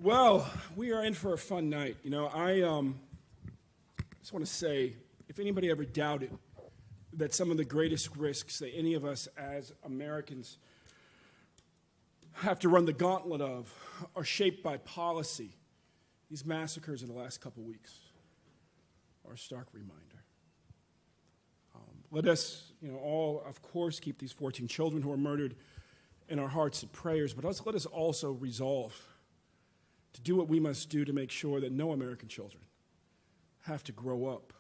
Well, we are in for a fun night. I just want to say, if anybody ever doubted that some of the greatest risks that any of us as Americans have to run the gauntlet of are shaped by policy, these massacres in the last couple weeks are a stark reminder. Let us, all, of course, keep these 14 children who were murdered in our hearts and prayers, but let us also resolve to do what we must do to make sure that no American children have to grow up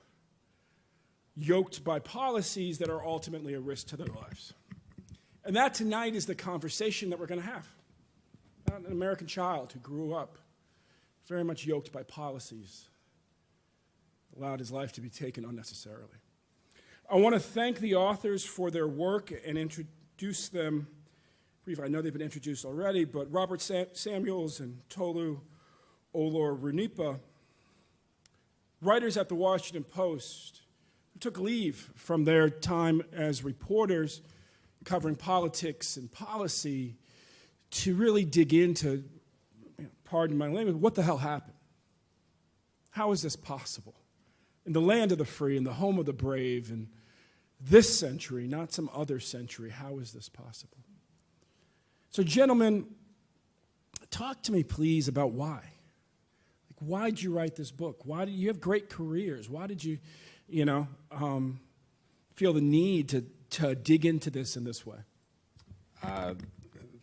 yoked by policies that are ultimately a risk to their lives. And that tonight is the conversation that we're going to have. Not an American child who grew up very much yoked by policies, allowed his life to be taken unnecessarily. I want to thank the authors for their work and introduce them. I know they've been introduced already, but Robert Samuels and Toluse Olorunnipa, writers at the Washington Post, who took leave from their time as reporters covering politics and policy to really dig into, pardon my language, what the hell happened? How is this possible? In the land of the free, in the home of the brave, in this century, not some other century, how is this possible? So, gentlemen, talk to me, please, about why. Why did you write this book? Why did you have great careers? Why did you, feel the need to dig into this in this way?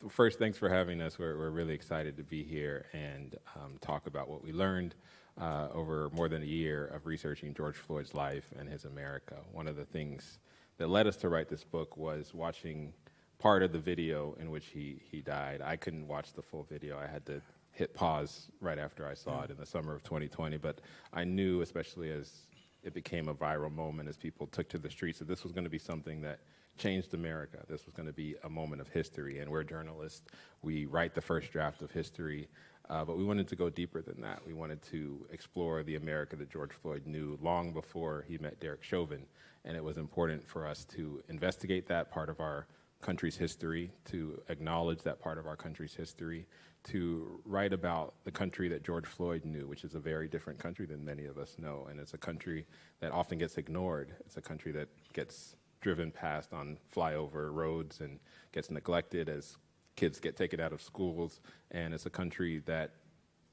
First, thanks for having us. We're really excited to be here and talk about what we learned over more than a year of researching George Floyd's life and his America. One of the things that led us to write this book was watching part of the video in which he died. I couldn't watch the full video. I had to hit pause right after I saw it in the summer of 2020, but I knew, especially as it became a viral moment, as people took to the streets, that this was going to be something that changed America. This was going to be a moment of history, and we're journalists. We write the first draft of history, but we wanted to go deeper than that. We wanted to explore the America that George Floyd knew long before he met Derek Chauvin, and it was important for us to investigate that part of our country's history, to acknowledge that part of our country's history, to write about the country that George Floyd knew, which is a very different country than many of us know, and it's a country that often gets ignored. It's a country that gets driven past on flyover roads and gets neglected as kids get taken out of schools, and it's a country that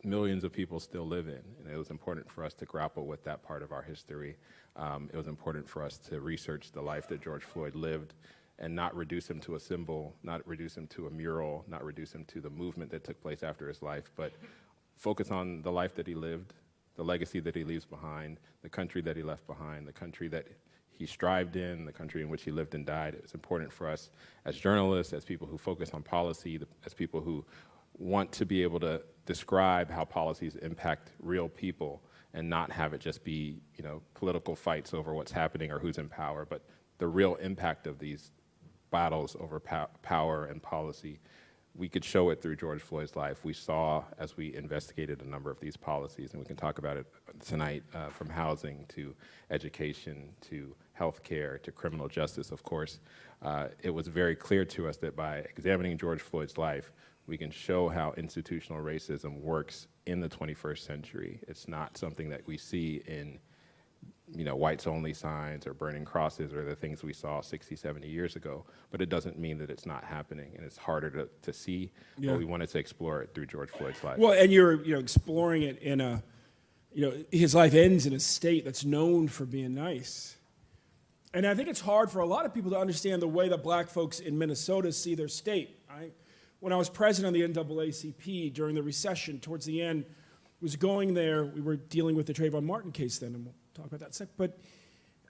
millions of people still live in, and it was important for us to grapple with that part of our history. It was important for us to research the life that George Floyd lived and not reduce him to a symbol, not reduce him to a mural, not reduce him to the movement that took place after his life, but focus on the life that he lived, the legacy that he leaves behind, the country that he left behind, the country that he strived in, the country in which he lived and died. It's important for us as journalists, as people who focus on policy, as people who want to be able to describe how policies impact real people and not have it just be, political fights over what's happening or who's in power, but the real impact of these battles over power and policy. We could show it through George Floyd's life. We saw as we investigated a number of these policies, and we can talk about it tonight, from housing to education to healthcare to criminal justice, of course. It was very clear to us that by examining George Floyd's life, we can show how institutional racism works in the 21st century. It's not something that we see in whites-only signs or burning crosses or the things we saw 60, 70 years ago, but it doesn't mean that it's not happening, and it's harder to see, but we wanted to explore it through George Floyd's life. Well, and you're exploring it in a, his life ends in a state that's known for being nice. And I think it's hard for a lot of people to understand the way that black folks in Minnesota see their state. When I was president of the NAACP during the recession, towards the end, was going there, we were dealing with the Trayvon Martin case then, and we'll talk about that in a sec. But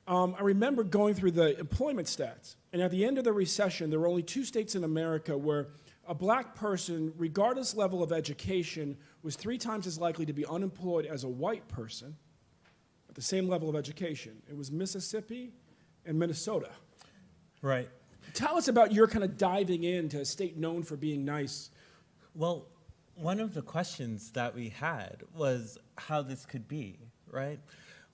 I remember going through the employment stats, and at the end of the recession, there were only 2 states in America where a black person, regardless level of education, was 3 times as likely to be unemployed as a white person at the same level of education. It was Mississippi and Minnesota. Right. Tell us about your kind of diving into a state known for being nice. Well, one of the questions that we had was how this could be, right?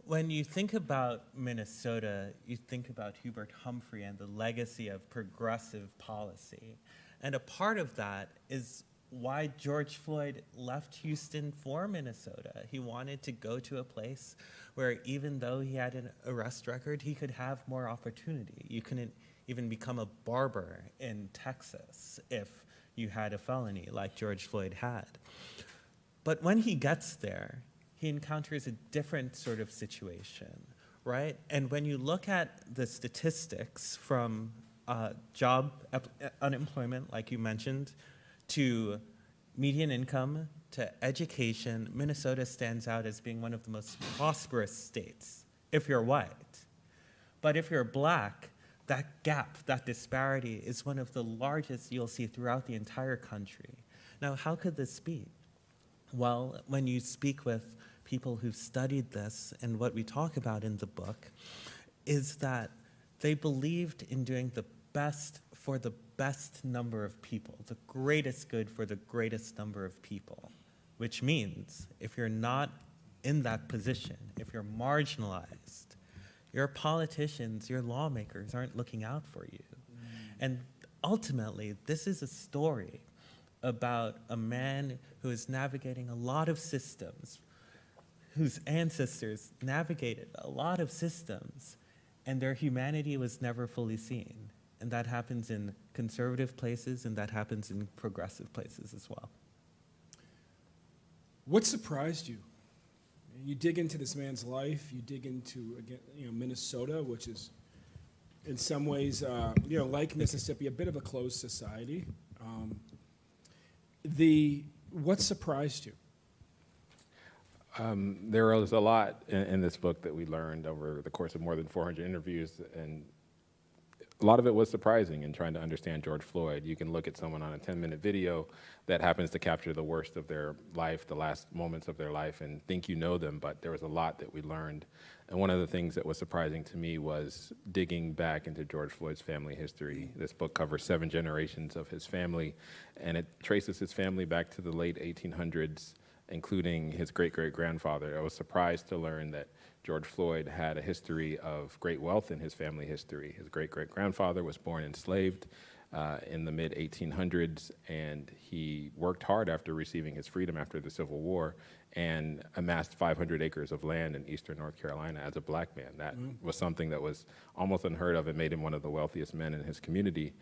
When you think about Minnesota, you think about Hubert Humphrey and the legacy of progressive policy. And a part of that is why George Floyd left Houston for Minnesota. He wanted to go to a place where even though he had an arrest record, he could have more opportunity. You couldn't even become a barber in Texas if you had a felony like George Floyd had. But when he gets there, he encounters a different sort of situation, right? And when you look at the statistics from unemployment, like you mentioned, to median income, to education, Minnesota stands out as being one of the most prosperous states if you're white. But if you're black, that gap, that disparity is one of the largest you'll see throughout the entire country. Now, how could this be? Well, when you speak with people who've studied this, and what we talk about in the book, is that they believed in doing the best for the best number of people, the greatest good for the greatest number of people, which means if you're not in that position, if you're marginalized, your politicians, your lawmakers aren't looking out for you. And ultimately, this is a story about a man who is navigating a lot of systems, whose ancestors navigated a lot of systems, and their humanity was never fully seen. And that happens in conservative places, and that happens in progressive places as well. What surprised you? You dig into this man's life, you dig into, again, Minnesota, which is in some ways, like Mississippi, a bit of a closed society. What surprised you? There was a lot in this book that we learned over the course of more than 400 interviews, and a lot of it was surprising in trying to understand George Floyd. You can look at someone on a 10-minute video that happens to capture the worst of their life, the last moments of their life, and think you know them, but there was a lot that we learned. And one of the things that was surprising to me was digging back into George Floyd's family history. This book covers 7 generations of his family, and it traces his family back to the late 1800s, including his great-great-grandfather. I was surprised to learn that George Floyd had a history of great wealth in his family history. His great-great-grandfather was born enslaved in the mid-1800s, and he worked hard after receiving his freedom after the Civil War and amassed 500 acres of land in eastern North Carolina as a black man. That was something that was almost unheard of and made him one of the wealthiest men in his community.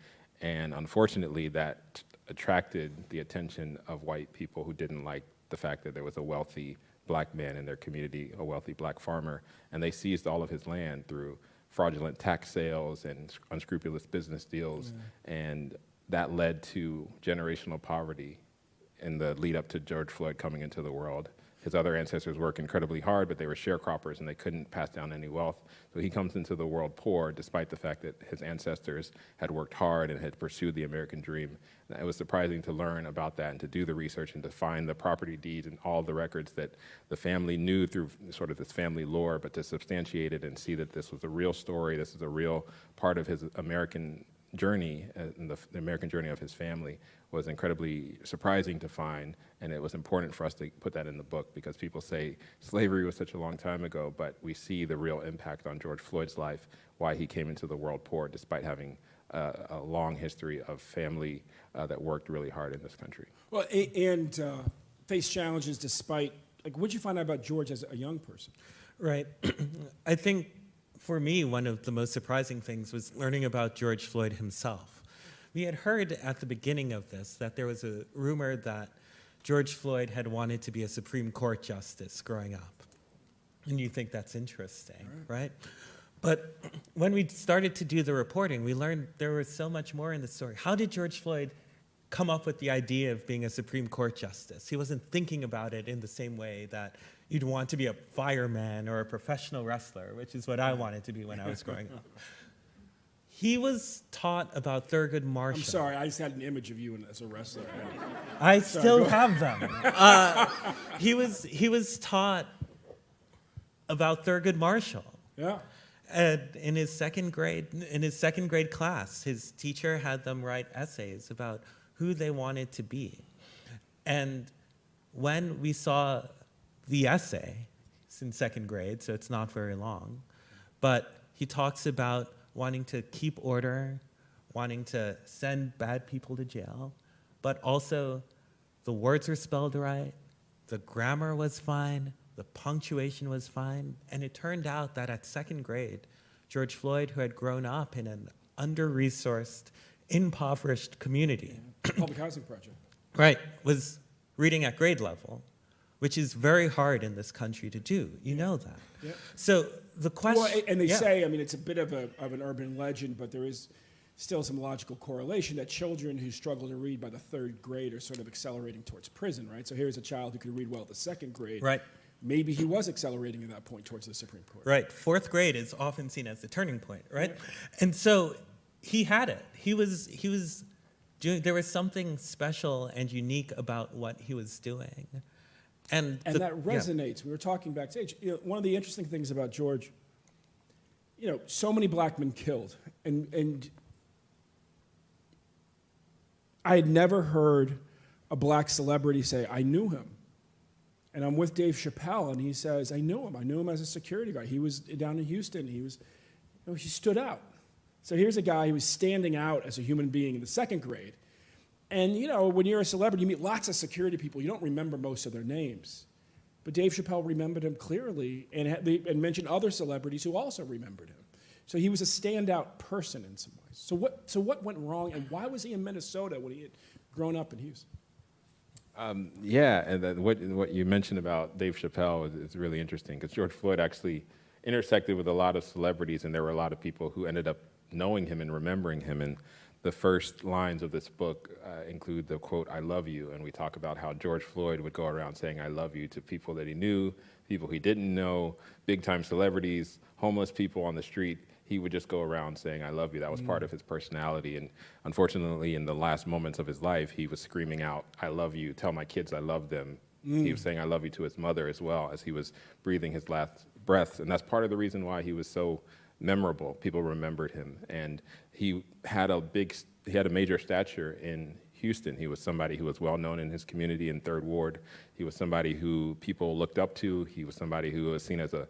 And unfortunately, that attracted the attention of white people who didn't like the fact that there was a wealthy black man in their community, a wealthy black farmer, and they seized all of his land through fraudulent tax sales and unscrupulous business deals, and that led to generational poverty in the lead up to George Floyd coming into the world. His other ancestors worked incredibly hard, but they were sharecroppers and they couldn't pass down any wealth. So he comes into the world poor, despite the fact that his ancestors had worked hard and had pursued the American dream. And it was surprising to learn about that and to do the research and to find the property deeds and all the records that the family knew through sort of this family lore, but to substantiate it and see that this was a real story, this is a real part of his American journey, and the American journey of his family, was incredibly surprising to find, and it was important for us to put that in the book because people say slavery was such a long time ago, but we see the real impact on George Floyd's life, why he came into the world poor despite having a long history of family that worked really hard in this country. Well, and faced challenges despite, what'd you find out about George as a young person? Right. I think for me, one of the most surprising things was learning about George Floyd himself. We had heard at the beginning of this that there was a rumor that George Floyd had wanted to be a Supreme Court justice growing up. And you think that's interesting, right? But when we started to do the reporting, we learned there was so much more in the story. How did George Floyd come up with the idea of being a Supreme Court justice? He wasn't thinking about it in the same way that you'd want to be a fireman or a professional wrestler, which is what I wanted to be when I was growing up. He was taught about Thurgood Marshall. I'm sorry, I just had an image of you as a wrestler. I still have them. He was taught about Thurgood Marshall. Yeah. And in his second grade class, his teacher had them write essays about who they wanted to be. And when we saw the essay, it's in second grade, so it's not very long, but he talks about wanting to keep order, wanting to send bad people to jail, but also The words were spelled right, the grammar was fine, the punctuation was fine, and it turned out that at second grade, George Floyd, who had grown up in an under-resourced, impoverished community, Public housing project. right, was reading at grade level, which is very hard in this country to do. You know that. Yeah. So the question... Well, and they yeah. say, I mean, it's a bit of an urban legend, but there is still some logical correlation that children who struggle to read by the third grade are sort of accelerating towards prison, right? So here's a child who could read well at the second grade. Right. Maybe he was accelerating at that point towards the Supreme Court. Right. Fourth grade is often seen as the turning point, right? Yeah. And so he had it. He was doing, there was something special and unique about what he was doing. And that resonates. We were talking backstage. You know, one of the interesting things about George, you know, so many black men killed. And I had never heard a black celebrity say, I knew him. And I'm with Dave Chappelle, and he says, I knew him. I knew him as a security guard. He was down in Houston. He stood out. So here's a guy who was standing out as a human being in the second grade. And, you know, when you're a celebrity, you meet lots of security people. You don't remember most of their names. But Dave Chappelle remembered him clearly and mentioned other celebrities who also remembered him. So he was a standout person in some ways. So what went wrong, and why was he in Minnesota when he had grown up in Houston? Yeah, and what you mentioned about Dave Chappelle is really interesting, because George Floyd actually intersected with a lot of celebrities, and there were a lot of people who ended up knowing him and remembering him. And the first lines of this book include the quote, I love you, and we talk about how George Floyd would go around saying I love you to people that he knew, people he didn't know, big-time celebrities, homeless people on the street. He would just go around saying, I love you. That was part of his personality. And unfortunately, in the last moments of his life, he was screaming out, I love you, tell my kids I love them. He was saying I love you to his mother as well as he was breathing his last breaths. And that's part of the reason why he was so memorable. People remembered him. And he had a major stature in Houston. He was somebody who was well known in his community in Third Ward. He was somebody who people looked up to. He was somebody who was seen as a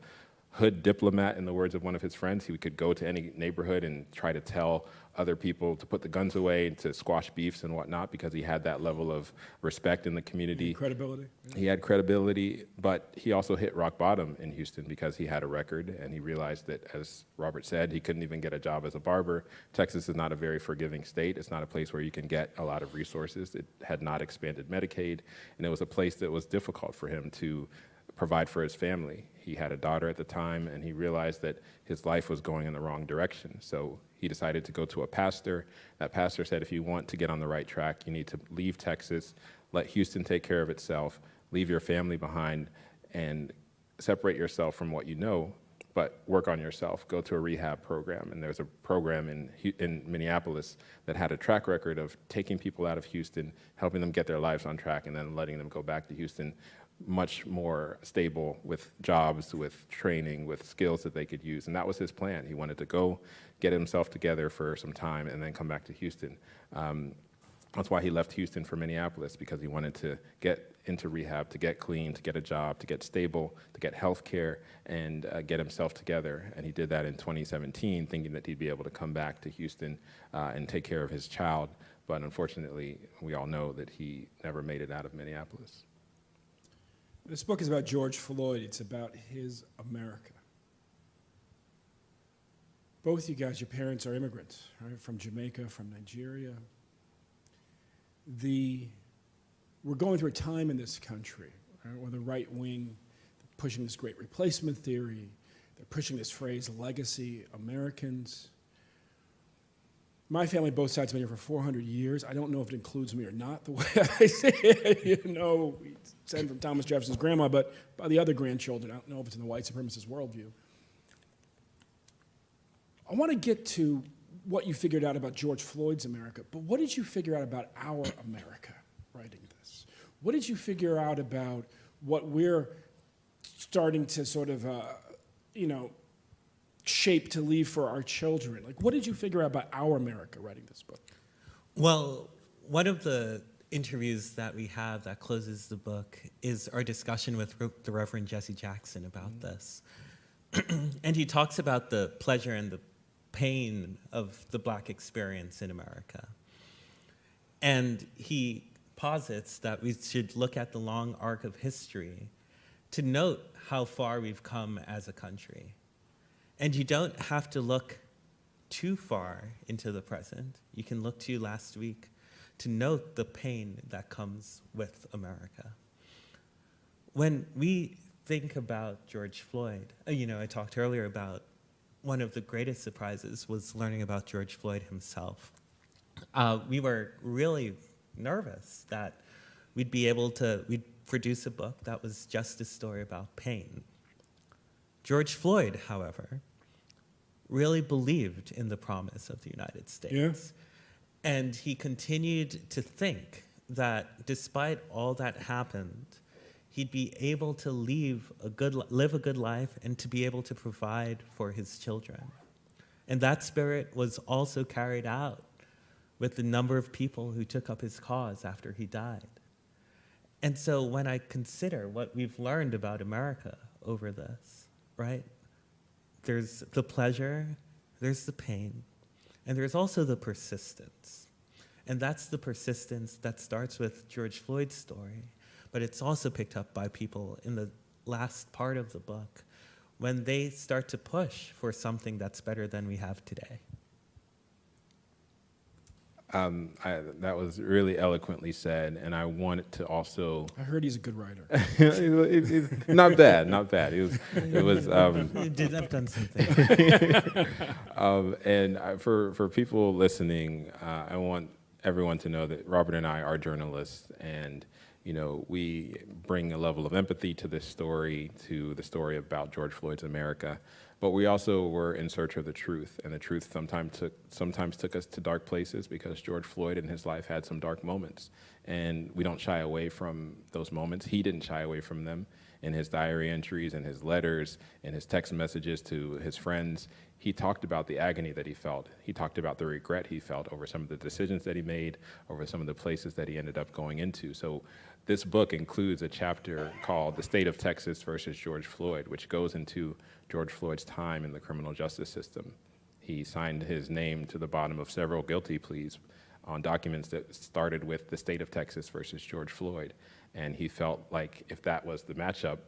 hood diplomat, in the words of one of his friends. He could go to any neighborhood and try to tell other people to put the guns away and to squash beefs and whatnot, because he had that level of respect in the community. Credibility. Yeah. He had credibility, but he also hit rock bottom in Houston because he had a record, and he realized that, as Robert said, he couldn't even get a job as a barber. Texas is not a very forgiving state. It's not a place where you can get a lot of resources. It had not expanded Medicaid, and it was a place that was difficult for him to provide for his family. He had a daughter at the time, and he realized that his life was going in the wrong direction. So he decided to go to a pastor. That pastor said, if you want to get on the right track, you need to leave Texas, let Houston take care of itself, leave your family behind, and separate yourself from what you know, but work on yourself. Go to a rehab program. And there's a program in Minneapolis that had a track record of taking people out of Houston, helping them get their lives on track, and then letting them go back to Houston much more stable with jobs, with training, with skills that they could use. And that was his plan. He wanted to go get himself together for some time and then come back to Houston. That's why he left Houston for Minneapolis, because he wanted to get into rehab, to get clean, to get a job, to get stable, to get health care, and get himself together. And he did that in 2017, thinking that he'd be able to come back to Houston and take care of his child. But unfortunately, we all know that he never made it out of Minneapolis. This book is about George Floyd. It's about his America. Both you guys, your parents are immigrants, right? From Jamaica, from Nigeria. We're going through a time in this country, right, where the right wing pushing this great replacement theory. They're pushing this phrase, legacy Americans. My family, both sides, have been here for 400 years. I don't know if it includes me or not, the way I say it. You know, we descend from Thomas Jefferson's grandma, but by the other grandchildren, I don't know if it's in the white supremacist worldview. I want to get to what you figured out about George Floyd's America, but what did you figure out about our America writing this? What did you figure out about what we're starting to sort of, shape to leave for our children? Like, what did you figure out about our America writing this book? Well, one of the interviews that we have that closes the book is our discussion with the Reverend Jesse Jackson about this. And he talks about the pleasure and the pain of the Black experience in America. And he posits that we should look at the long arc of history to note how far we've come as a country. And you don't have to look too far into the present. You can look to last week to note the pain that comes with America. When we think about George Floyd, I talked earlier about one of the greatest surprises was learning about George Floyd himself. We were really nervous that we'd produce a book that was just a story about pain. George Floyd, however, really believed in the promise of the United States. Yeah. And he continued to think that despite all that happened, he'd be able to live a good life and to be able to provide for his children. And that spirit was also carried out with the number of people who took up his cause after he died. And so when I consider what we've learned about America over this, right? There's the pleasure, there's the pain, and there's also the persistence. And that's the persistence that starts with George Floyd's story, but it's also picked up by people in the last part of the book when they start to push for something that's better than we have today. That was really eloquently said, and I wanted to also. I heard he's a good writer. He's not bad, not bad. It was. You did have done something. And for people listening, I want everyone to know that Robert and I are journalists, and we bring a level of empathy to this story, to the story about George Floyd's America. But we also were in search of the truth, and the truth sometimes took us to dark places because George Floyd in his life had some dark moments, and we don't shy away from those moments. He didn't shy away from them in his diary entries and his letters and his text messages to his friends. He talked about the agony that he felt. He talked about the regret he felt over some of the decisions that he made, over some of the places that he ended up going into. So this book includes a chapter called The State of Texas versus George Floyd, which goes into George Floyd's time in the criminal justice system. He signed his name to the bottom of several guilty pleas on documents that started with the state of Texas versus George Floyd. And he felt like if that was the matchup,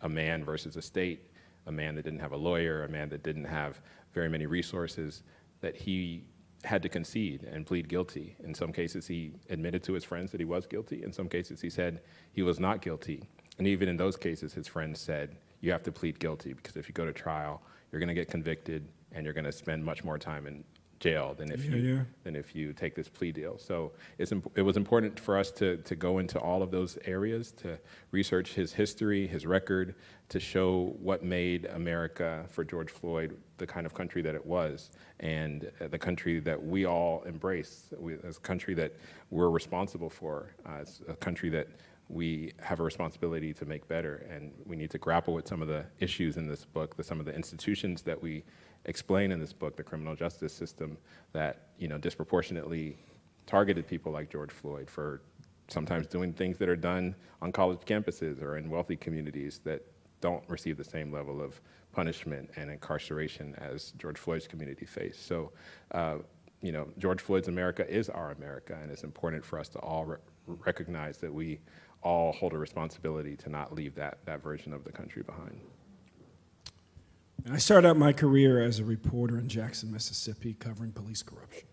a man versus a state, a man that didn't have a lawyer, a man that didn't have very many resources, that he had to concede and plead guilty. In some cases, he admitted to his friends that he was guilty. In some cases, he said he was not guilty. And even in those cases, his friends said, you have to plead guilty because if you go to trial, you're going to get convicted and you're going to spend much more time in jail than if you take this plea deal. So it was important for us to go into all of those areas, to research his history, his record, to show what made America for George Floyd the kind of country that it was, and the country that we all embrace, as a country that we're responsible for, it's a country that we have a responsibility to make better, and we need to grapple with some of the issues in this book, some of the institutions that we explain in this book, the criminal justice system that disproportionately targeted people like George Floyd for sometimes doing things that are done on college campuses or in wealthy communities that don't receive the same level of punishment and incarceration as George Floyd's community faced. So, George Floyd's America is our America, and it's important for us to all recognize that we all hold a responsibility to not leave that version of the country behind. And I started out my career as a reporter in Jackson, Mississippi, covering police corruption.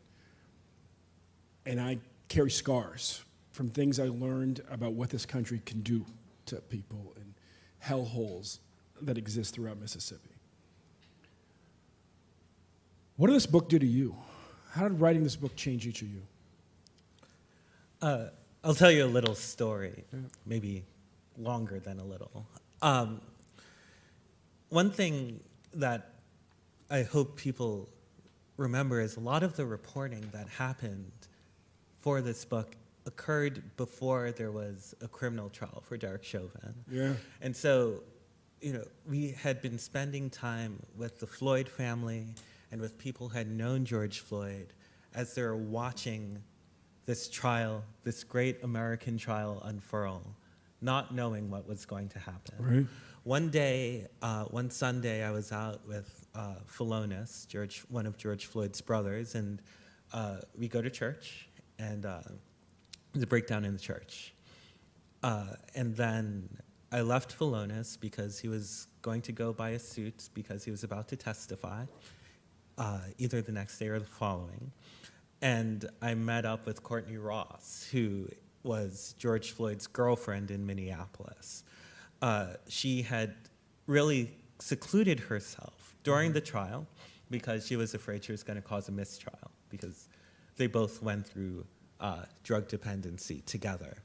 And I carry scars from things I learned about what this country can do to people and hellholes that exist throughout Mississippi. What did this book do to you? How did writing this book change each of you? I'll tell you a little story, maybe longer than a little. One thing that I hope people remember is a lot of the reporting that happened for this book occurred before there was a criminal trial for Derek Chauvin. Yeah. And so, we had been spending time with the Floyd family and with people who had known George Floyd as they're watching this trial, this great American trial unfurl, not knowing what was going to happen. Right. One day, one Sunday, I was out with Philonis, one of George Floyd's brothers, and we go to church, and the breakdown in the church. And then I left Philonis because he was going to go buy a suit because he was about to testify, either the next day or the following. And I met up with Courtney Ross, who was George Floyd's girlfriend in Minneapolis. She had really secluded herself during the trial because she was afraid she was going to cause a mistrial because they both went through drug dependency together.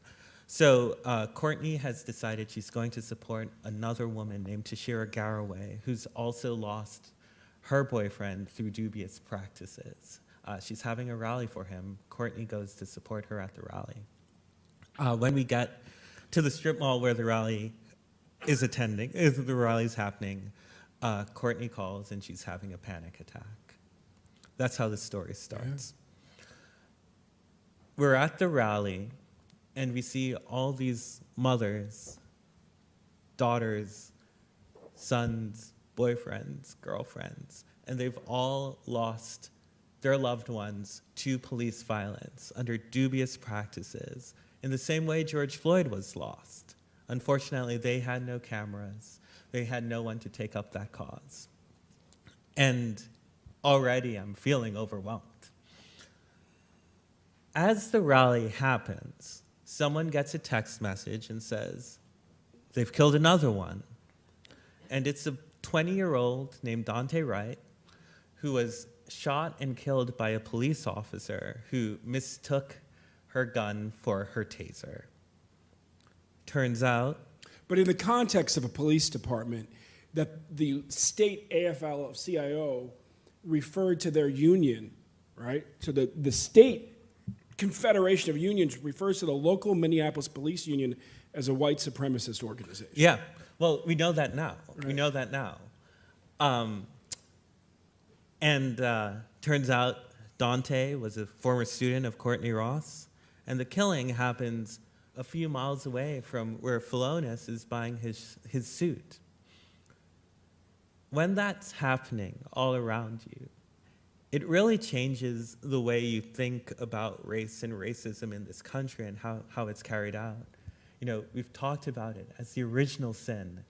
So Courtney has decided she's going to support another woman named Tashira Garraway, who's also lost her boyfriend through dubious practices. She's having a rally for him. Courtney goes to support her at the rally. When we get to the strip mall where the rally is the rally's happening, Courtney calls and she's having a panic attack. That's how the story starts. Yeah. We're at the rally and we see all these mothers, daughters, sons, boyfriends, girlfriends, and they've all lost their loved ones to police violence under dubious practices in the same way George Floyd was lost. Unfortunately, they had no cameras. They had no one to take up that cause. And already I'm feeling overwhelmed. As the rally happens, someone gets a text message and says, they've killed another one. And it's a 20-year-old named Dante Wright who was shot and killed by a police officer who mistook her gun for her taser. Turns out... But in the context of a police department, that the state AFL-CIO referred to their union, right? So the state Confederation of Unions refers to the local Minneapolis Police Union as a white supremacist organization. Yeah, well, we know that now. Right. We know that now. Turns out Dante was a former student of Courtney Ross, and the killing happens a few miles away from where Philonis is buying his suit. When that's happening all around you, it really changes the way you think about race and racism in this country and how it's carried out. You know, we've talked about it as the original sin,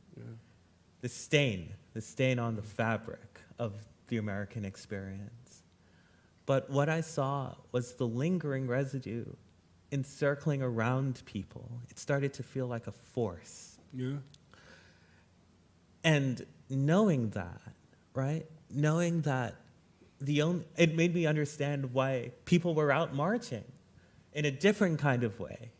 the stain on the fabric of the American experience. But what I saw was the lingering residue encircling around people. It started to feel like a force. Yeah. And knowing that, right? Knowing that it made me understand why people were out marching in a different kind of way.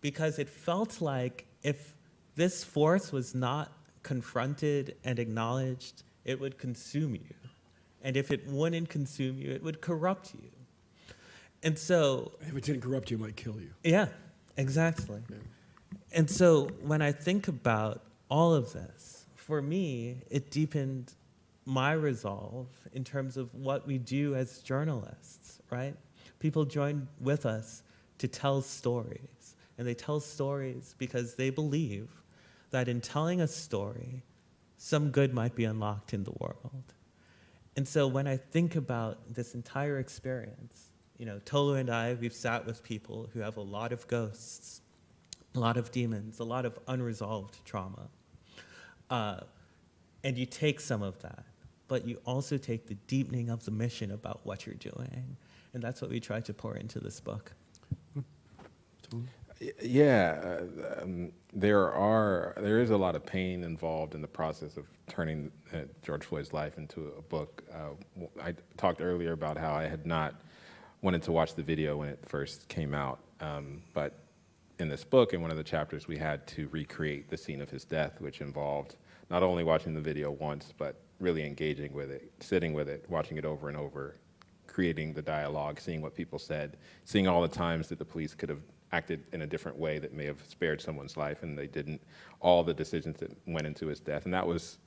Because it felt like if this force was not confronted and acknowledged, it would consume you. And if it wouldn't consume you, it would corrupt you. And so... If it didn't corrupt you, it might kill you. Yeah, exactly. Yeah. And so when I think about all of this, for me, it deepened my resolve in terms of what we do as journalists, right? People join with us to tell stories. And they tell stories because they believe that in telling a story, some good might be unlocked in the world. And so when I think about this entire experience, you know, Tolu and I, we've sat with people who have a lot of ghosts, a lot of demons, a lot of unresolved trauma. And you take some of that, but you also take the deepening of the mission about what you're doing. And that's what we try to pour into this book. Yeah, there is a lot of pain involved in the process of turning George Floyd's life into a book. I talked earlier about how I had not wanted to watch the video when it first came out, but in this book, in one of the chapters, we had to recreate the scene of his death, which involved not only watching the video once, but really engaging with it, sitting with it, watching it over and over, creating the dialogue, seeing what people said, seeing all the times that the police could have acted in a different way that may have spared someone's life and they didn't, all the decisions that went into his death. And that was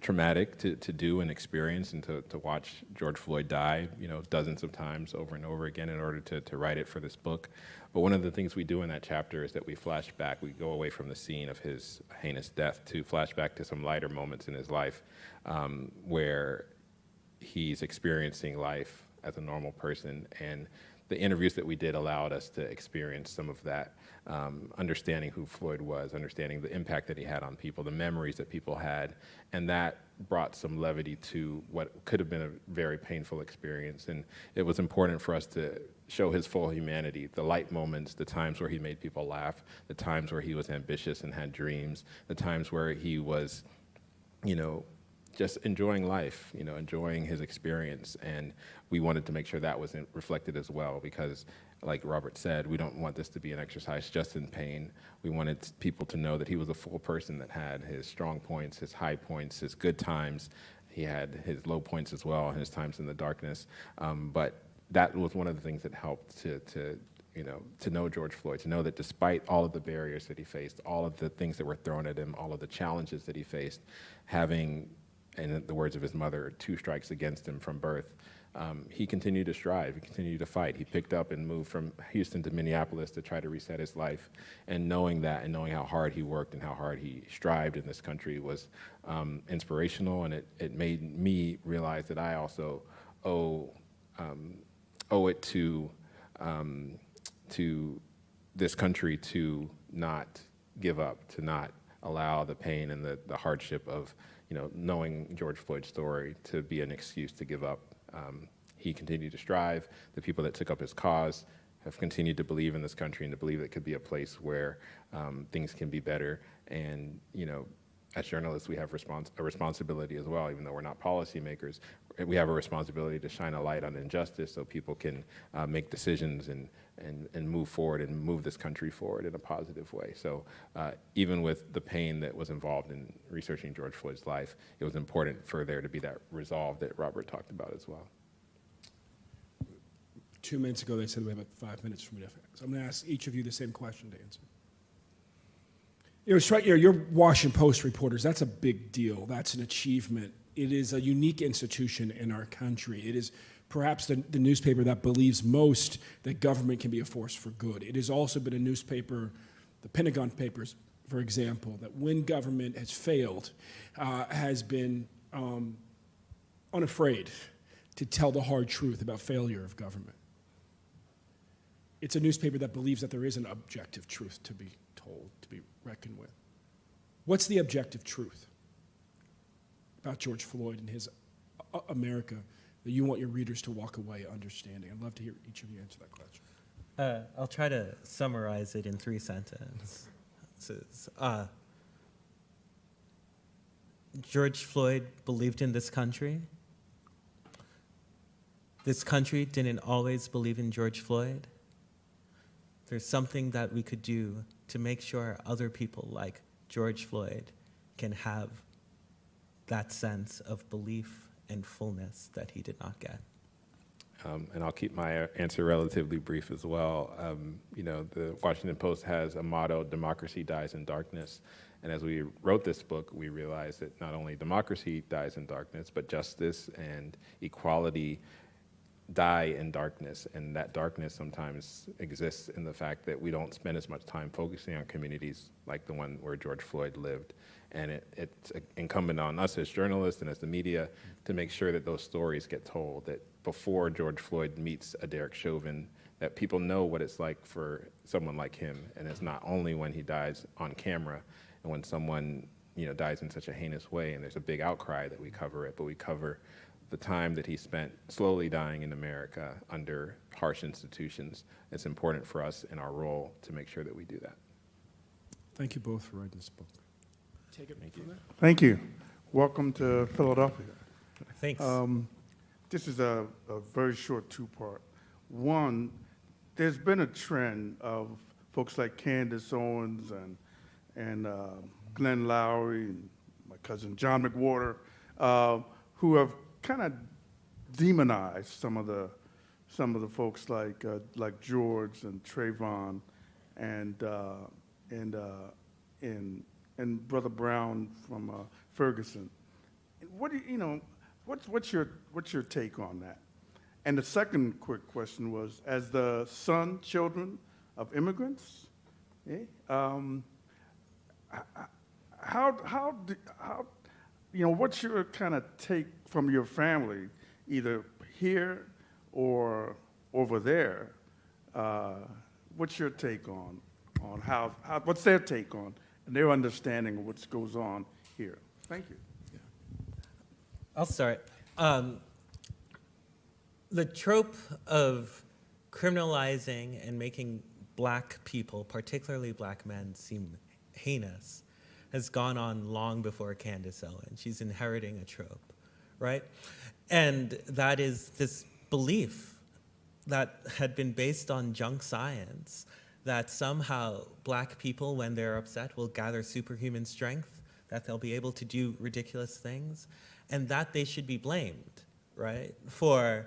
traumatic to do and experience, and to watch George Floyd die, you know, dozens of times over and over again in order to write it for this book. But one of the things we do in that chapter is that we flash back, we go away from the scene of his heinous death to flash back to some lighter moments in his life where he's experiencing life as a normal person, and the interviews that we did allowed us to experience some of that, understanding who Floyd was, understanding the impact that he had on people, the memories that people had, and that brought some levity to what could have been a very painful experience. And it was important for us to show his full humanity, the light moments, the times where he made people laugh, the times where he was ambitious and had dreams, the times where he was, just enjoying life, enjoying his experience. And we wanted to make sure that was reflected as well, because like Robert said, we don't want this to be an exercise just in pain. We wanted people to know that he was a full person that had his strong points, his high points, his good times. He had his low points as well, and his times in the darkness. But that was one of the things that helped to know George Floyd, to know that despite all of the barriers that he faced, all of the things that were thrown at him, all of the challenges that he faced, having, in the words of his mother, 2 strikes against him from birth, he continued to strive, he continued to fight. He picked up and moved from Houston to Minneapolis to try to reset his life. And knowing that, and knowing how hard he worked and how hard he strived in this country was inspirational, and it made me realize that I also owe it to this country to not give up, to not allow the pain and the hardship of knowing George Floyd's story to be an excuse to give up. He continued to strive. The people that took up his cause have continued to believe in this country and to believe it could be a place where things can be better. And as journalists, we have a responsibility as well, even though we're not policymakers. We have a responsibility to shine a light on injustice so people can make decisions and move forward and move this country forward in a positive way. So even with the pain that was involved in researching George Floyd's life, it was important for there to be that resolve that Robert talked about as well. 2 minutes ago, they said we have about 5 minutes for me to. So I'm going to ask each of you the same question to answer. You're Washington Post reporters. That's a big deal. That's an achievement. It is a unique institution in our country. It is perhaps the newspaper that believes most that government can be a force for good. It has also been a newspaper, the Pentagon Papers, for example, that when government has failed, has been unafraid to tell the hard truth about failure of government. It's a newspaper that believes that there is an objective truth to be told, to be reckoned with. What's the objective truth about George Floyd and his America that you want your readers to walk away understanding? I'd love to hear each of you answer that question. I'll try to summarize it in 3 sentences. George Floyd believed in this country. This country didn't always believe in George Floyd. There's something that we could do to make sure other people like George Floyd can have that sense of belief and fullness that he did not get. And I'll keep my answer relatively brief as well. The Washington Post has a motto, democracy dies in darkness. And as we wrote this book, we realized that not only democracy dies in darkness, but justice and equality die in darkness. And that darkness sometimes exists in the fact that we don't spend as much time focusing on communities like the one where George Floyd lived. And it's incumbent on us as journalists and as the media to make sure that those stories get told, that before George Floyd meets a Derek Chauvin, that people know what it's like for someone like him. And it's not only when he dies on camera and when someone dies in such a heinous way and there's a big outcry that we cover it, but we cover the time that he spent slowly dying in America under harsh institutions. It's important for us in our role to make sure that we do that. Thank you both for writing this book. Take it from there. Thank you. Welcome to Philadelphia. Thanks. This is a very short 2-part. One, there's been a trend of folks like Candace Owens and Glenn Lowry and my cousin John McWhorter, who have kind of demonized some of the folks like George and Trayvon and Brother Brown from Ferguson. What do what's your take on that? And the second quick question was, as the children of immigrants, what's your kind of take from your family, either here or over there. What's your take on how what's their take on and their understanding of what goes on here? Thank you. I'll start. The trope of criminalizing and making black people, particularly black men, seem heinous has gone on long before Candace Owen. She's inheriting a trope, right? And that is this belief that had been based on junk science that somehow black people, when they're upset, will gather superhuman strength, that they'll be able to do ridiculous things, and that they should be blamed, right, for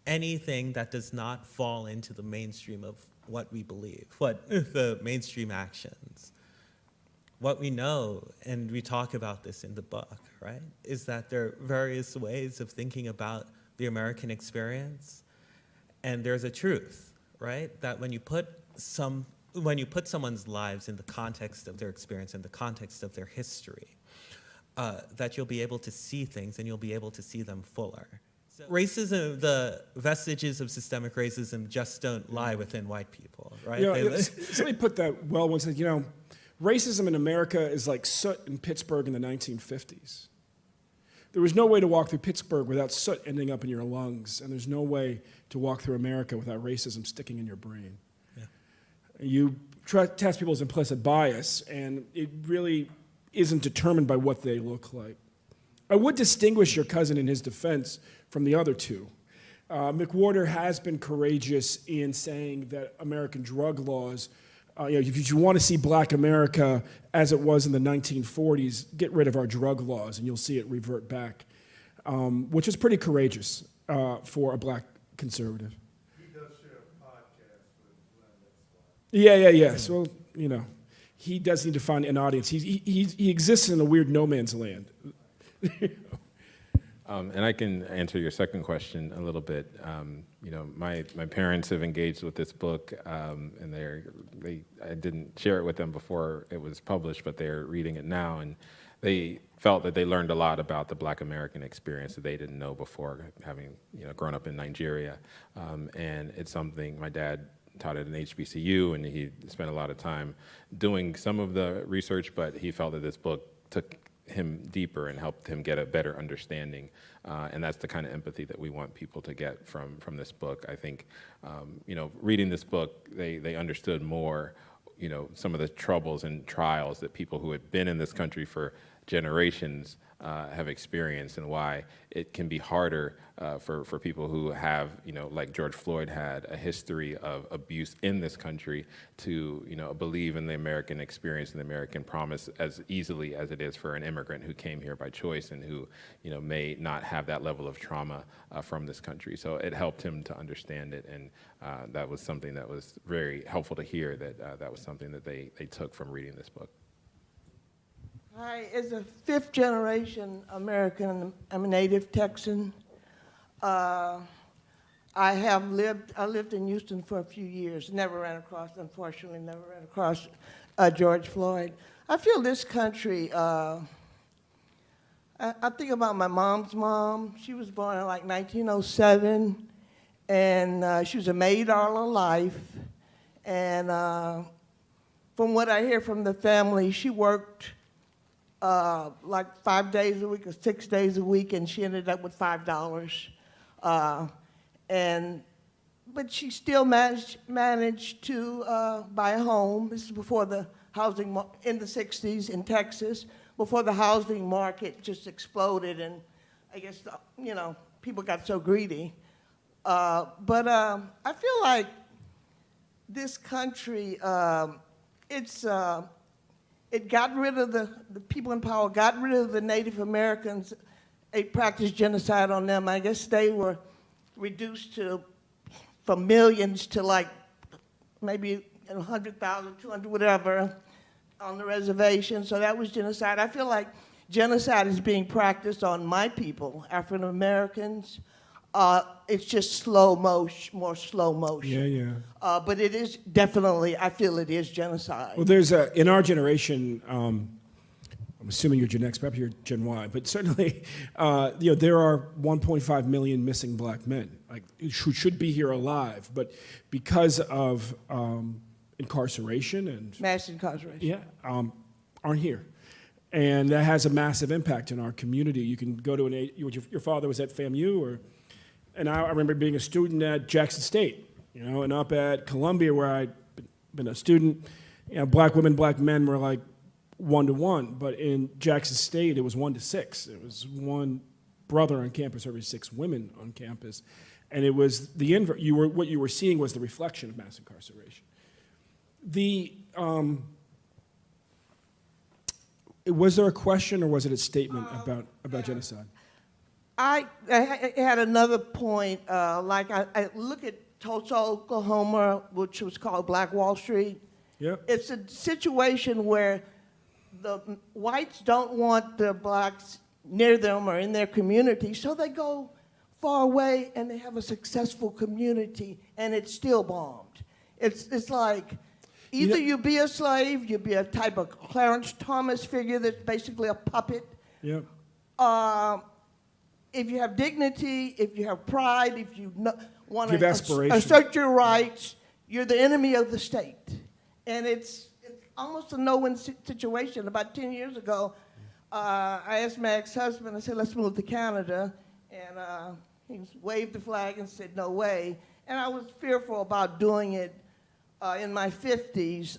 anything that does not fall into the mainstream of what we believe, what the mainstream actions. What we know, and we talk about this in the book, right, is that there are various ways of thinking about the American experience, and there's a truth, right, that when you put someone's lives in the context of their experience, in the context of their history, that you'll be able to see things and you'll be able to see them fuller. So racism, the vestiges of systemic racism just don't lie within white people, right? You know, somebody put that well once, said, you know, racism in America is like soot in Pittsburgh in the 1950s. There was no way to walk through Pittsburgh without soot ending up in your lungs, and there's no way to walk through America without racism sticking in your brain. Yeah. You test people's implicit bias, and it really isn't determined by what they look like. I would distinguish your cousin in his defense from the other two. McWhorter has been courageous in saying that American drug laws, if you want to see black America as it was in the 1940s, get rid of our drug laws and you'll see it revert back, which is pretty courageous for a black conservative. He does share a podcast with Glenn. Yeah. So, you know, he does need to find an audience. He exists in a weird no man's land. And I can answer your second question a little bit. You know, my parents have engaged with this book, and I didn't share it with them before it was published, but they're reading it now, and they felt that they learned a lot about the Black American experience that they didn't know before, having grown up in Nigeria. And it's something my dad taught at an HBCU, and he spent a lot of time doing some of the research, but he felt that this book took him deeper and helped him get a better understanding, and that's the kind of empathy that we want people to get from this book. I think, reading this book, they understood more, some of the troubles and trials that people who had been in this country for generations have experienced, and why it can be harder for people who have, like George Floyd had, a history of abuse in this country to, believe in the American experience and the American promise as easily as it is for an immigrant who came here by choice and who, may not have that level of trauma from this country. So it helped him to understand it, and that was something that was very helpful to hear, that was something that they took from reading this book. Hi, as a fifth-generation American, I'm a native Texan. I lived in Houston for a few years, unfortunately, never ran across George Floyd. I feel this country, I think about my mom's mom. She was born in like 1907, and she was a maid all her life. And from what I hear from the family, she worked like 5 days a week or 6 days a week, and she ended up with $5. But she still managed to buy a home. This is before the housing, in the 60s in Texas, before the housing market just exploded, and I guess, people got so greedy. But I feel like this country, it got rid of the people in power, got rid of the Native Americans. It practiced genocide on them. I guess they were reduced from millions to like maybe 100,000, 200, whatever, on the reservation. So that was genocide. I feel like genocide is being practiced on my people, African Americans. It's just more slow motion. Yeah. But it is definitely, I feel it is genocide. Well, there's in our generation, I'm assuming you're Gen X, perhaps you're Gen Y, but certainly, there are 1.5 million missing black men. like who should be here alive, but because of incarceration and Mass incarceration. aren't here. And that has a massive impact in our community. You can go to your father was at FAMU, and I remember being a student at Jackson State, and up at Columbia where I'd been a student, black women, black men were like 1-to-1, but in Jackson State it was 1-to-6. It was one brother on campus every 6 women on campus, and it was the invert. What you were seeing was the reflection of mass incarceration. Was there a question or was it a statement about genocide? I had another point. I look at Tulsa, Oklahoma, which was called Black Wall Street. Yeah. It's a situation where the whites don't want the blacks near them or in their community, so they go far away and they have a successful community, and it's still bombed. It's like either you be a slave, you be a type of Clarence Thomas figure that's basically a puppet. Yeah. If you have dignity, if you have pride, if you want Give to aspiration. assert your rights, you're the enemy of the state. And it's almost a no-win situation. About 10 years ago, I asked my ex-husband, I said, let's move to Canada. And he waved the flag and said, no way. And I was fearful about doing it in my 50s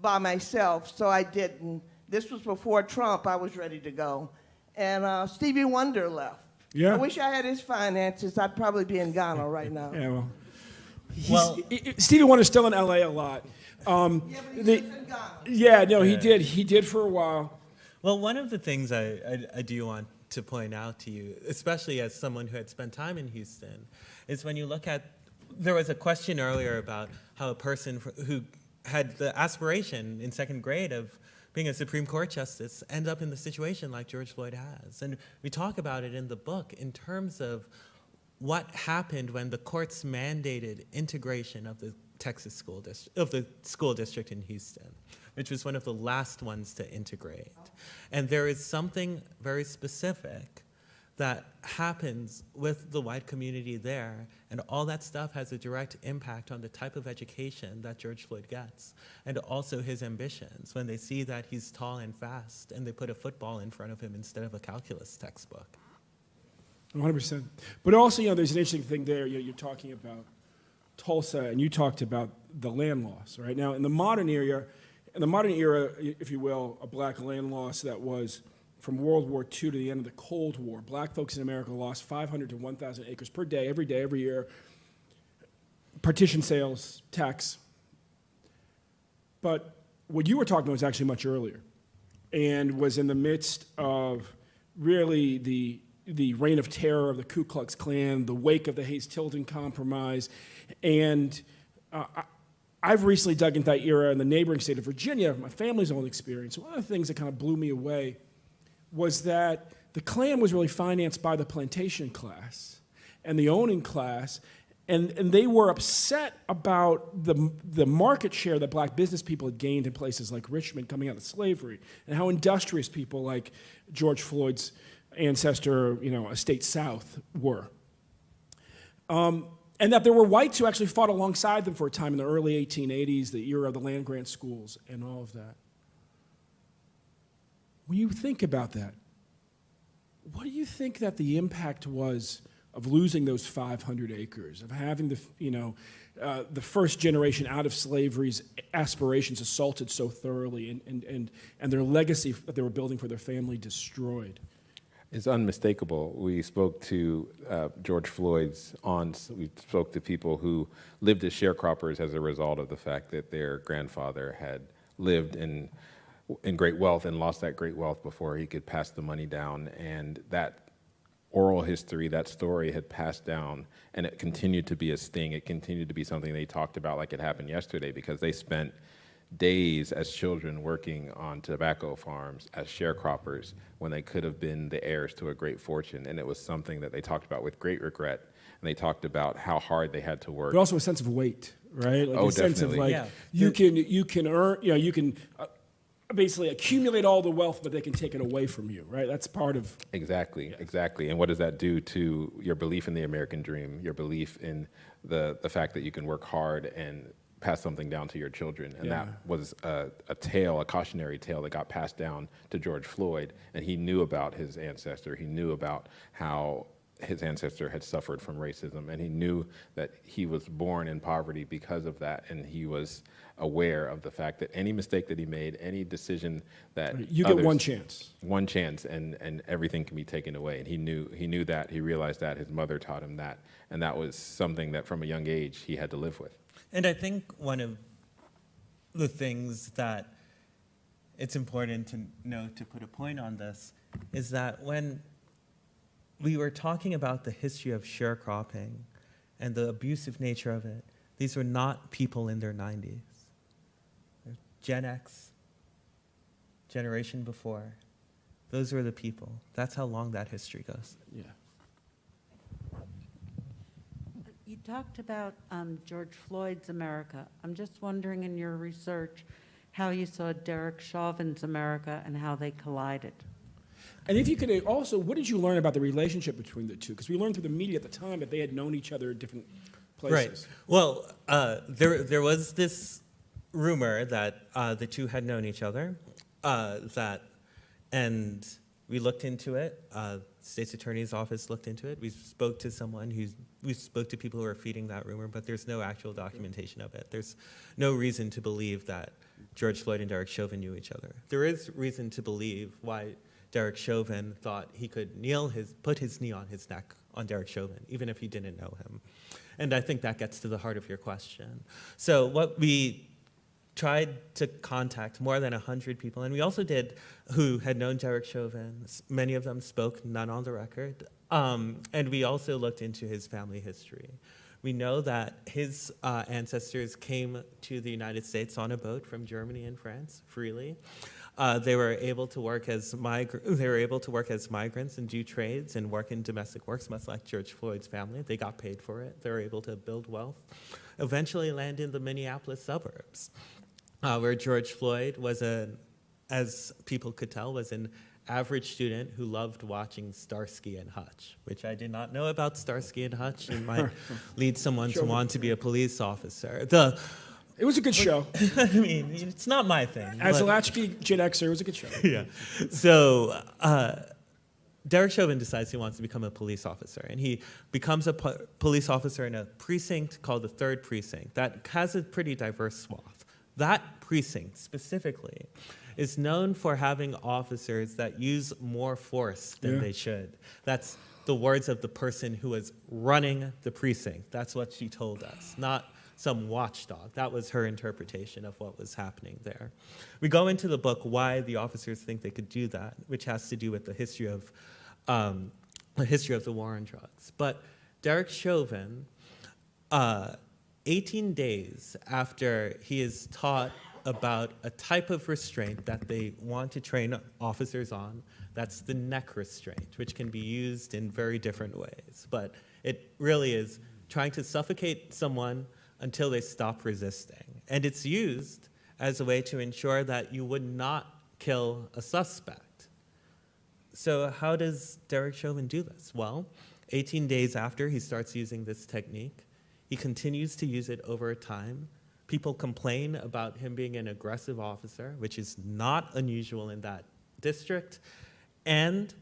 by myself, so I didn't. This was before Trump. I was ready to go. And Stevie Wonder left. Yeah. I wish I had his finances. I'd probably be in Ghana right now. Yeah, well, Stevie Wonder's still in LA a lot. Yeah, but he lives in Ghana. Yeah, no, he did. He did for a while. Well, one of the things I do want to point out to you, especially as someone who had spent time in Houston, is when you look at, there was a question earlier about how a person who had the aspiration in second grade of being a Supreme Court justice end up in the situation like George Floyd has. And we talk about it in the book in terms of what happened when the courts mandated integration of the Texas school district in Houston, which was one of the last ones to integrate. And there is something very specific that happens with the white community there, and all that stuff has a direct impact on the type of education that George Floyd gets, and also his ambitions when they see that he's tall and fast, and they put a football in front of him instead of a calculus textbook. 100%. But also, there's an interesting thing there. You're talking about Tulsa, and you talked about the land loss, right? Now, in the modern era, if you will, a black land loss that was from World War II to the end of the Cold War. Black folks in America lost 500 to 1,000 acres per day, every year. Partition sales, tax. But what you were talking about was actually much earlier, and was in the midst of really the reign of terror of the Ku Klux Klan, the wake of the Hayes-Tilden Compromise, and I've recently dug into that era in the neighboring state of Virginia, my family's own experience. One of the things that kind of blew me away was that the Klan was really financed by the plantation class and the owning class, and they were upset about the market share that black business people had gained in places like Richmond coming out of slavery, and how industrious people like George Floyd's ancestor, Estate South were. And that there were whites who actually fought alongside them for a time in the early 1880s, the era of the land grant schools and all of that. When you think about that, what do you think that the impact was of losing those 500 acres, of having the first generation out of slavery's aspirations assaulted so thoroughly, and their legacy that they were building for their family destroyed? It's unmistakable. We spoke to George Floyd's aunts. We spoke to people who lived as sharecroppers as a result of the fact that their grandfather had lived in great wealth and lost that great wealth before he could pass the money down. And that oral history, that story had passed down, and it continued to be a sting. It continued to be something they talked about like it happened yesterday, because they spent days as children working on tobacco farms as sharecroppers when they could have been the heirs to a great fortune. And it was something that they talked about with great regret. And they talked about how hard they had to work. But also a sense of weight, right? Like Oh, a sense of definitely. you can earn, basically accumulate all the wealth, but they can take it away from you, right? That's part of. Exactly, exactly. And what does that do to your belief in the American dream, your belief in the fact that you can work hard and pass something down to your children? And that was a tale, a cautionary tale that got passed down to George Floyd. And he knew about his ancestor. He knew about how his ancestor had suffered from racism. And he knew that he was born in poverty because of that. And he was aware of the fact that any mistake that he made, any decision that You get one chance. one chance, and everything can be taken away. And he knew that. He realized that. His mother taught him that, and that was something that from a young age he had to live with. And I think one of the things that it's important to note, to put a point on this, is that when we were talking about the history of sharecropping and the abusive nature of it, these were not people in their 90s. Gen X, generation before, those were the people. That's how long that history goes. Yeah. You talked about George Floyd's America. I'm just wondering in your research how you saw Derek Chauvin's America and how they collided. And if you could also, what did you learn about the relationship between the two? Because we learned through the media at the time that they had known each other at different places. Right. Well, there was this rumor that the two had known each other, and we looked into it. State's Attorney's Office looked into it. We spoke to people who were feeding that rumor, but there's no actual documentation of it. There's no reason to believe that George Floyd and Derek Chauvin knew each other. There is reason to believe why Derek Chauvin thought he could put his knee on his neck on Derek Chauvin, even if he didn't know him. And I think that gets to the heart of your question. So what we tried to contact more than 100 people, and we also did, who had known Derek Chauvin. Many of them spoke, none on the record. And we also looked into his family history. We know that his ancestors came to the United States on a boat from Germany and France freely. They were able to work as migrants and do trades and work in domestic works, much like George Floyd's family. They got paid for it. They were able to build wealth. Eventually land in the Minneapolis suburbs, where George Floyd was as people could tell, was an average student who loved watching Starsky and Hutch, which I did not know about Starsky and Hutch, and might lead someone to want to be a police officer. It was a good show. I mean, it's not my thing. As a latchkey Gen Xer, it was a good show. Yeah. So Derek Chauvin decides he wants to become a police officer, and he becomes a police officer in a precinct called the 3rd Precinct that has a pretty diverse swath. That precinct specifically is known for having officers that use more force than they should. That's the words of the person who was running the precinct. That's what she told us, not some watchdog. That was her interpretation of what was happening there. We go into the book why the officers think they could do that, which has to do with the history of the war on drugs. But Derek Chauvin, 18 days after he is taught about a type of restraint that they want to train officers on, that's the neck restraint, which can be used in very different ways. But it really is trying to suffocate someone until they stop resisting. And it's used as a way to ensure that you would not kill a suspect. So how does Derek Chauvin do this? Well, 18 days after he starts using this technique, he continues to use it over time. People complain about him being an aggressive officer, which is not unusual in that district. And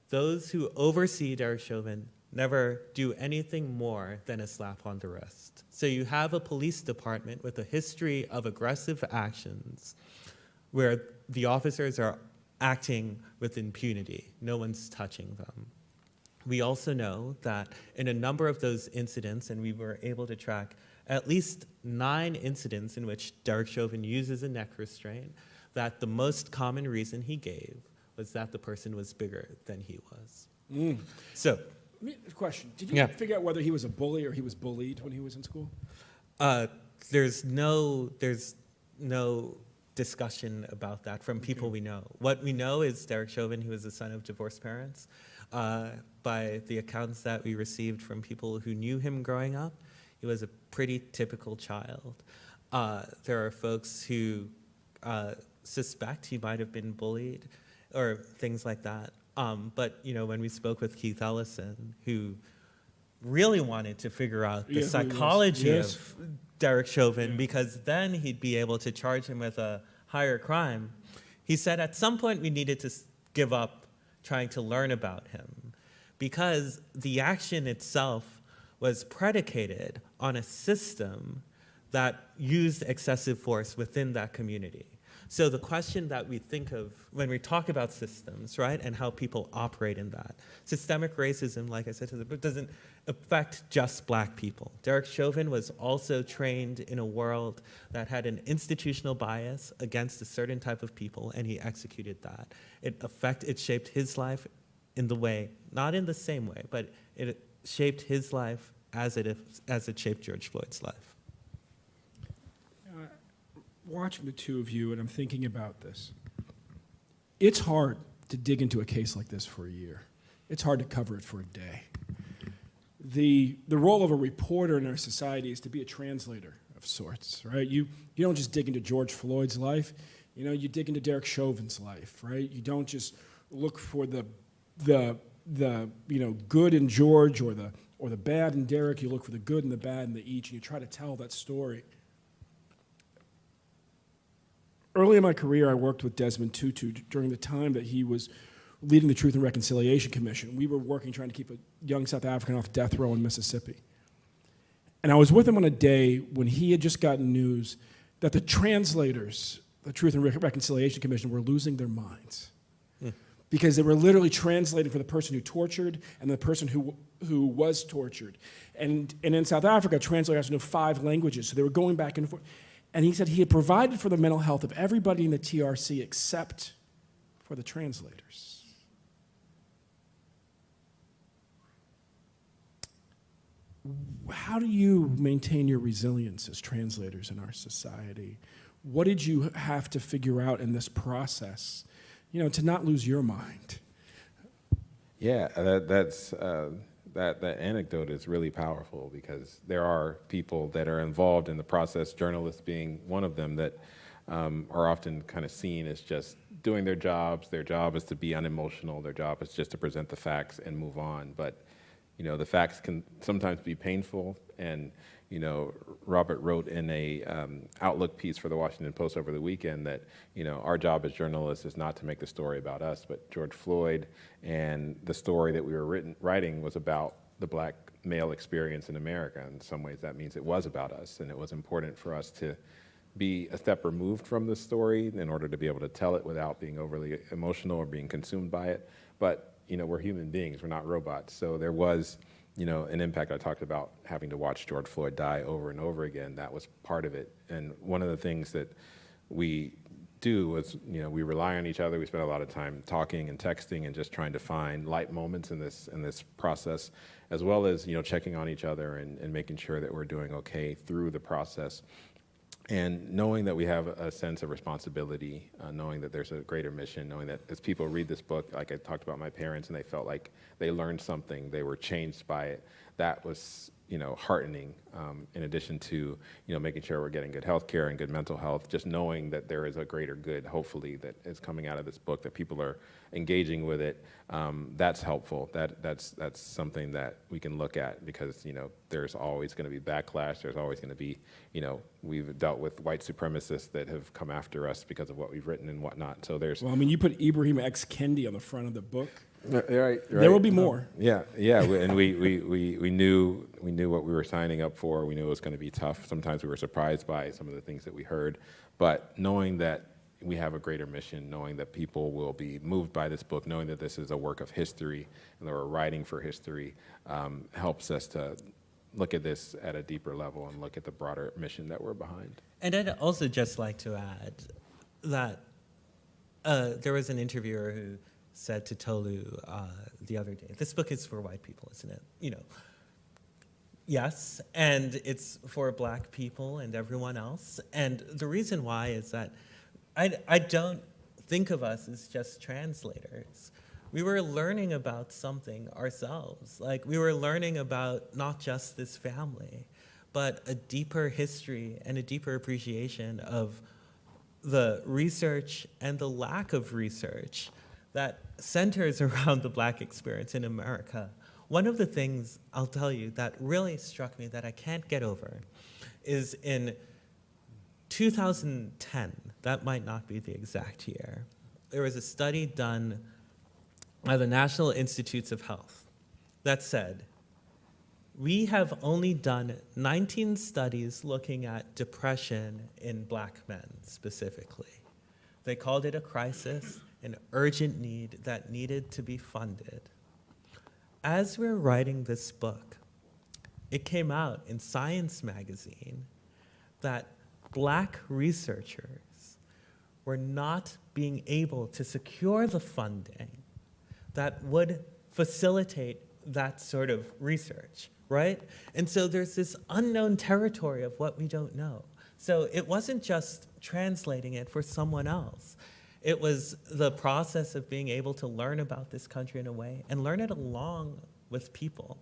those who oversee Derek Chauvin never do anything more than a slap on the wrist. So you have a police department with a history of aggressive actions where the officers are acting with impunity. No one's touching them. We also know that in a number of those incidents, and we were able to track at least 9 incidents in which Derek Chauvin uses a neck restraint, that the most common reason he gave was that the person was bigger than he was. So, Question, did you figure out whether he was a bully or he was bullied when he was in school? there's no discussion about that from people we know. What we know is Derek Chauvin, he was the son of divorced parents. By the accounts that we received from people who knew him growing up, he was a pretty typical child. There are folks who suspect he might have been bullied or things like that. But, when we spoke with Keith Ellison, who really wanted to figure out the psychology of Derek Chauvin, because then he'd be able to charge him with a higher crime, he said at some point we needed to give up trying to learn about him, because the action itself was predicated on a system that used excessive force within that community. So the question that we think of when we talk about systems, right, and how people operate in that, systemic racism, like I said to the book, doesn't affect just black people. Derek Chauvin was also trained in a world that had an institutional bias against a certain type of people, and he executed that. It shaped his life in the way, not in the same way, but it shaped his life as it shaped George Floyd's life. Watching the two of you, and I'm thinking about this, it's hard to dig into a case like this for a year. It's hard to cover it for a day. The role of a reporter in our society is to be a translator of sorts, right? You don't just dig into George Floyd's life, you dig into Derek Chauvin's life, right? You don't just look for the good in George or the bad in Derek. You look for the good and the bad in the each, and you try to tell that story. Early in my career, I worked with Desmond Tutu during the time that he was leading the Truth and Reconciliation Commission. We were working trying to keep a young South African off death row in Mississippi. And I was with him on a day when he had just gotten news that the translators, the Truth and Reconciliation Commission, were losing their minds. Because they were literally translating for the person who tortured and the person who was tortured. And in South Africa, translators have to know 5 languages, so they were going back and forth. And he said he had provided for the mental health of everybody in the TRC except for the translators. How do you maintain your resilience as translators in our society? What did you have to figure out in this process, to not lose your mind? Yeah, that anecdote is really powerful, because there are people that are involved in the process, journalists being one of them, that are often kind of seen as just doing their jobs. Their job is to be unemotional. Their job is just to present the facts and move on. But the facts can sometimes be painful. And Robert wrote in a Outlook piece for the Washington Post over the weekend that our job as journalists is not to make the story about us, but George Floyd, and the story that we were writing was about the black male experience in America. In some ways, that means it was about us, and it was important for us to be a step removed from the story in order to be able to tell it without being overly emotional or being consumed by it. But we're human beings, we're not robots. So there was an impact. I talked about having to watch George Floyd die over and over again. That was part of it. And one of the things that we do was, we rely on each other. We spend a lot of time talking and texting and just trying to find light moments in this process, as well as, checking on each other and making sure that we're doing okay through the process. And knowing that we have a sense of responsibility, knowing that there's a greater mission, knowing that as people read this book, like I talked about my parents, and they felt like they learned something, they were changed by it, that was heartening, in addition to making sure we're getting good health care and good mental health, just knowing that there is a greater good, hopefully, that is coming out of this book, that people are engaging with it. That's helpful. That's something that we can look at, because there's always going to be backlash. There's always going to be we've dealt with white supremacists that have come after us because of what we've written and whatnot. So there's you put Ibrahim X. Kendi on the front of the book. Right. There will be more. Yeah. And we knew what we were signing up for. We knew it was going to be tough. Sometimes we were surprised by some of the things that we heard, but knowing that we have a greater mission, knowing that people will be moved by this book, knowing that this is a work of history and that we're writing for history, helps us to look at this at a deeper level and look at the broader mission that we're behind. And I'd also just like to add that there was an interviewer who said to Tolu the other day, this book is for white people, isn't it? Yes, and it's for black people and everyone else. And the reason why is that I don't think of us as just translators. We were learning about something ourselves. Like, we were learning about not just this family, but a deeper history and a deeper appreciation of the research and the lack of research that centers around the Black experience in America, one of the things I'll tell you that really struck me that I can't get over is in 2010, that might not be the exact year, there was a study done by the National Institutes of Health that said, we have only done 19 studies looking at depression in Black men specifically. They called it a crisis, an urgent need that needed to be funded. As we're writing this book, it came out in Science magazine that Black researchers were not being able to secure the funding that would facilitate that sort of research, right? And so there's this unknown territory of what we don't know. So it wasn't just translating it for someone else. It was the process of being able to learn about this country in a way and learn it along with people.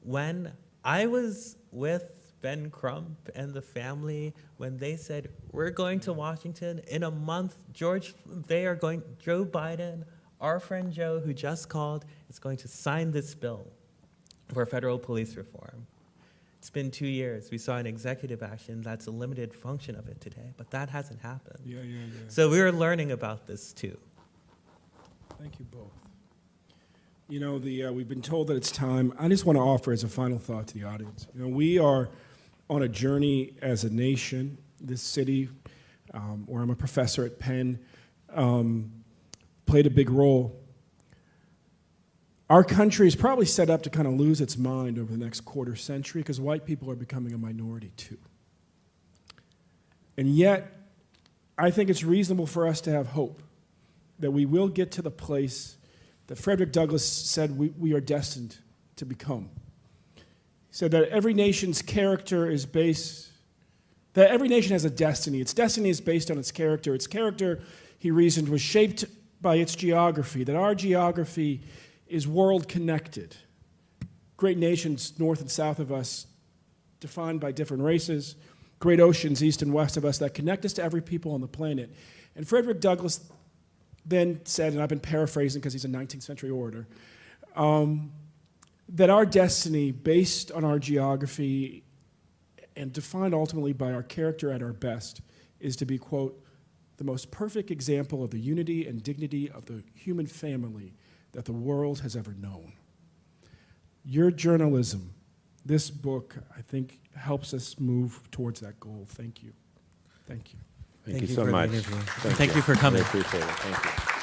When I was with Ben Crump and the family, when they said, we're going to Washington in a month, Joe Biden, our friend Joe, who just called, is going to sign this bill for federal police reform. It's been 2 years. We saw an executive action that's a limited function of it today, but that hasn't happened. Yeah. So we're learning about this too. Thank you both. You know, we've been told that it's time. I just want to offer as a final thought to the audience. You know, we are on a journey as a nation. This city, where I'm a professor at Penn, played a big role. Our country is probably set up to kind of lose its mind over the next quarter century because white people are becoming a minority too. And yet, I think it's reasonable for us to have hope that we will get to the place that Frederick Douglass said we are destined to become. He said that every nation's character is based, that every nation has a destiny. Its destiny is based on its character. Its character, he reasoned, was shaped by its geography, that our geography is world-connected. Great nations north and south of us, defined by different races, great oceans east and west of us that connect us to every people on the planet. And Frederick Douglass then said, and I've been paraphrasing because he's a 19th century orator, that our destiny, based on our geography and defined ultimately by our character at our best, is to be, quote, the most perfect example of the unity and dignity of the human family that the world has ever known. Your journalism, this book, I think, helps us move towards that goal. Thank you. Thank you. Thank you so much. Thank you for coming. I really appreciate it. Thank you.